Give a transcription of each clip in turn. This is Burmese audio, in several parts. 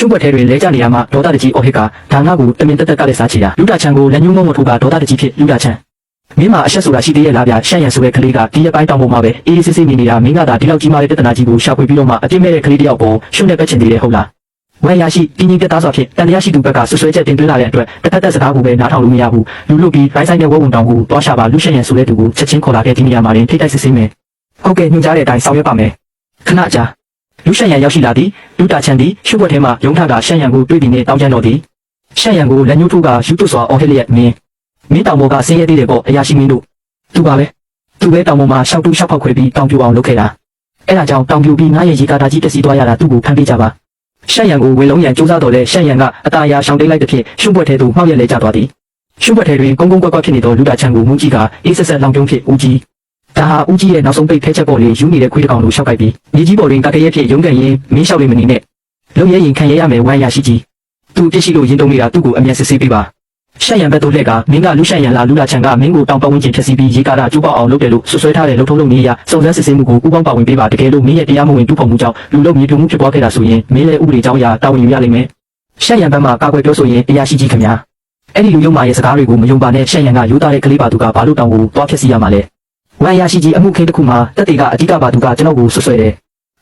ရှုပ်ွက်ထဲတွင်လဲကျနေရမှဒေါသတကြီးအော်ဟစ်ကဒါငါကိုတမင်တက်တက်ကလည်းစားချီတာလူတာချန်ကိုလက်ညှိုးမုံမထိုးကဒေါသတကြီးဖြစ်လူတာချန်မင်းမအဆက်ဆိုတာရှိသေးရဲ့လားဗျာရှန့်ရန်ဆိုတဲ့ကလေးကဒီရက်ပိုင်းတောင်ပေါ်မှာပဲအေးအေးဆေးဆေးနေနေတာမင်းကသာဒီလောက်ကြီးမားတဲ့ပြဿနာကြီးကိုရှာဖွေပြီးတော့မှအပြစ်မဲ့တဲ့ကလေးတယောက်ပေါ်ရှုံနဲ့ပဲချင်သေးတယ်ဟုတ်လားဝမ်းရရှိတင်းကြီးပြတ်သားစွာဖြင့်တန်တရားရှိသူဘက်ကဆွဆွဲချက်တင်သွင်းလာတဲ့အတွက်တစ်ဖက်သက်စကားကိုပဲနားထောင်လို့မရဘူးလူလူပြီးတိုင်းဆိုင်တဲ့ဝက်ဝံတောင်ကိုတွားရှာပါလူရှန့်ရန်ဆိုတဲ့သူကိုချက်ချင်းခေါ်လာခဲ့ဒီနေရာမှာရင်ထိတ်တိုက်စစ်ဆေးမယ်ဟုတ်ကဲ့ညွှန်ကြားတဲ့အတိုင်းဆောင်ရွက်ပါမယ်ခဏကြာလူရှန့်ရန်ရောက်ရှိလာသည်လူတာချန်သည်ရှုပ်ွက်ထဲမှရုံထကရှန့်ရန်ကိုတွေ့ပြီးနေတောင်းကျမ်းတော်သည်ရှန့်ရန်ကိုလက်ညှိုးထိုးကယူသွစွာအော်ဟစ်လျက်မင်းတောင်ပေါ်ကဆင်းရဲသေးတယ်ပေါ့အရာရှိမင်းတို့သူပါပဲသူပဲတောင်ပေါ်မှာရှောက်တူးရှောက်ဖောက်ခွဲပြီးတောင်ပြိုအောင်လုပ်ခဲ့တာအဲ့ဒါကြောင့်တောင်ပြိုပြီးငါရဲ့ရေကာတာကြီးတက်စီသွားရတာသူ့ကိုဖမ်းပေးကြပါရှန့်ရန်ကိုဝေလုံးရန်စူးစမ်းတော်လဲရှန့်ရန်ကအတားအရာရှောင်တိတ်လိုက်တဲ့ဖြင့်ရှုပ်ွက်ထဲသို့မှောက်ရက်လဲကျသွားသည်ရှုပ်ွက်ထဲတွင်ကုန်းကုန်းကွက်ကွက်ဖြစ်နေသောလူတာချန်ကိုမုန်းကြီးကအေးဆက်ဆက်လောင်ပြုံးဖြစ်ဦးကြီးဒါဟာဦးကြီးရဲ့နောက်ဆုံးပိတ်ဖဲချက်ပေါ်လေယူနေတဲ့ခွေးတစ်ကောင်လိုရှောက်ကြိုက်ပြီးမြေကြီးပေါ်တွင်ကကရဲဖြစ်ရုံးကန်ရင်မင်းလျှောက်လိမ့်မနေနဲ့လုံရဲရင်ခံရရမယ်ဝမ်းရရှိကြီးသူပြစ်ရှိလို့ရင်တုံးနေတာသူ့ကိုအမြန်စစ်ဆေးပေးပါရှန့်ရန်ဘက်သို့လှည့်ကမင်းကလူရှန့်ရန်လားလူလာချန်ကမင်းကိုတောင်ပတ်ဝန်းကျင်ဖြစ်စီပြီးရေကာတာကျိုးပေါအောင်လုပ်တယ်လို့ဆွဆွဲထားတဲ့လုံထုံးလုံနေရစုံစမ်းစစ်ဆေးမှုကိုပူးပေါင်းပါဝင်ပေးပါတကယ်လို့မင်းရဲ့တရားမဝင်တူးဖော်မှုကြောင့်လူလုံမြေပြုံမှုဖြစ်ပွားခဲ့တာဆိုရင်မင်းလည်းဥပဒေကြောင်းအရတာဝန်ယူရလိမ့်မယ်ရှန့်ရန်ဘက်မှကာကွယ်ပြောဆိုရင်တရားရှိကြီးခင်ဗျာအဲ့ဒီလူယုံမာရဲ့စကားတွေကိုမယုံပါနဲ့ရှန့်ရန်ကယူသားတဲ့ကလေးပါသူကဘာလို့တောင်ကိုတွားဖြစ်စီရမှာလဲဝမ်းရရှိကြီးအမှုခင်းတစ်ခုမှာတက်တေကအဓိကပါသူကကျွန်တော်ကိုဆွဆွဲတယ်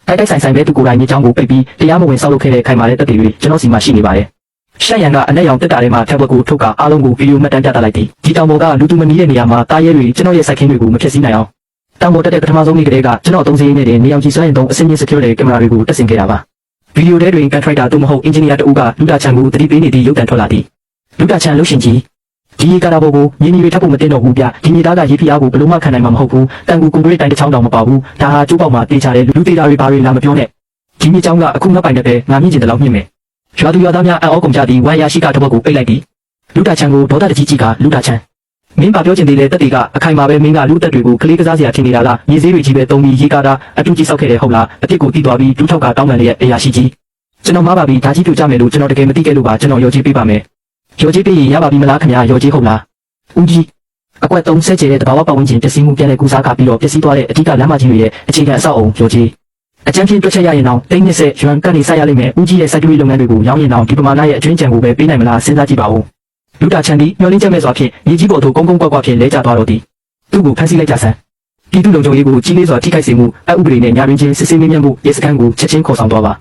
တိုက်ဆိုင်ပဲသူကိုယ်တိုင်မြေချောင်းကိုပိတ်ပြီးတရားမဝင်ဆောက်လုပ်ခဲ့တဲ့ခိုင်မာတဲ့တက်တေတွေကျွန်တော်စီမှာရှိနေပါတယ်ရှန့်ရန်ကအနက်ရောင်တက်တာထဲမှာထက်ဘက်ကိုထုတ်ကအားလုံးကိုဗီဒီယိုမှတ်တမ်းပြသလိုက်သည်ဒီတောင်ပေါ်ကလူသူမနီးတဲ့နေရာမှာတားရဲတွေကျွန်တော်ရဲ့စိုက်ခင်းတွေကိုမဖျက်ဆီးနိုင်အောင်တောင်ပေါ်တက်တဲ့ပထမဆုံးနေ့ကလေးကကျွန်တော်သုံးစည်းနေတဲ့နေအောင်ကြီးစွမ်းရင်သုံးအစင်းမြင့် security ကင်မရာတွေကိုတက်ဆင်ခဲ့တာပါဗီဒီယိုထဲတွင်ကန်ထရိုက်တာသို့မဟုတ်အင်ဂျင်နီယာတဦးကလူတာချန်ကိုတတိပေးနေသည့်ရုပ်သံထွက်လာသည်လူတာချန်လှုပ်ရှင်ကြီးဒီရေကာတာပေါ်ကိုမြင်းကြီးတွေထပ်ဖို့မတင်တော့ဘူးဗျဒီမြေသားကရေဖိအားကိုဘယ်လိုမှခံနိုင်မှာမဟုတ်ဘူးတန်ကူကွန်ကရစ်တိုင်းတစ်ချောင်းတောင်မပါဘူးဒါဟာကျိုးပေါက်မှာတေးချတဲ့လူသေးတာတွေဘာတွေလာမပြောနဲ့ဒီမြေချောင်းကအခုနောက်ပိုင်းနဲ့ပဲငါမြင့်ကျင်တယ်လို့မြင်မယ်ရွာသူရွာသားများအော်ကုန်ကြသည်ဝမ်းရရှိကတဘက်ကိုပိတ်လိုက်သည်လူတာချန်ကိုဒေါသတကြီးကြီးကလူတာချန်မင်းပါပြောချင်သေးလေတက်တီကအခိုင်မာပဲမင်းကလူတက်တွေကိုကလေးကစားစရာထင်နေတာလားမြေသေးတွေကြီးပဲတုံးပြီးရေကာတာအတူကြီးဆောက်ခဲ့တယ်ဟုတ်လားအပြစ်ကိုတီးသွားပြီးလူထောက်ကတောင်းပန်ရဲ့အရာရှိကြီးကျွန်တော်မှားပါပြီဒါကြီးပြကြမယ်လို့ကျွန်တော်တကယ်မသိခဲ့လို့ပါကျွန်တော်ရော်ကြီးပေးပါမယ်ရော်ကြီးပေးရင်ရပါပြီမလားခင်ဗျာရော်ကြီးဟုတ်လားဦးကြီးအကွက်3ဆက်ကျဲတဲ့တဘာဝပတ်ဝန်းကျင်ပျက်စီးမှုပြန်လည်ကူစားကပြီးတော့ပျက်စီးသွားတဲ့အဓိကလမ်းမကြီးတွေရဲ့အခြေခံအဆောက်အအုံရော်ကြီးအကြမ်းဖျင်းတွက်ချက်ရရင်တော့တိတ်20ရွမ်ကနေစရလိမ့်မယ်ဦးကြီးရဲ့စိုက်တူးလုပ်ငန်းတွေကိုရောင်းရင်တော့ဒီပမာဏရဲ့အကျွင်းကြံကိုပဲပေးနိုင်မလားစဉ်းစားကြည့်ပါဦးလူတာချန်သည်မျောလင်းချက်မဲ့စွာဖြင့်မြေကြီးပေါ်သို့ကုန်းကုန်းကွက်ကွက်ဖြင့်လဲကျသွားတော့သည်သူ့ကိုဖမ်းဆီးလိုက်ကြဆန်းပြည်သူ့လုံခြုံရေးကိုကြီးလေးစွာထိခိုက်စေမှုအဥပဒေနဲ့ညာရင်းချင်းစစ်ဆေးမေးမြန်းမှုရဲစခန်းကိုချက်ချင်းခေါ်ဆောင်သွားပါ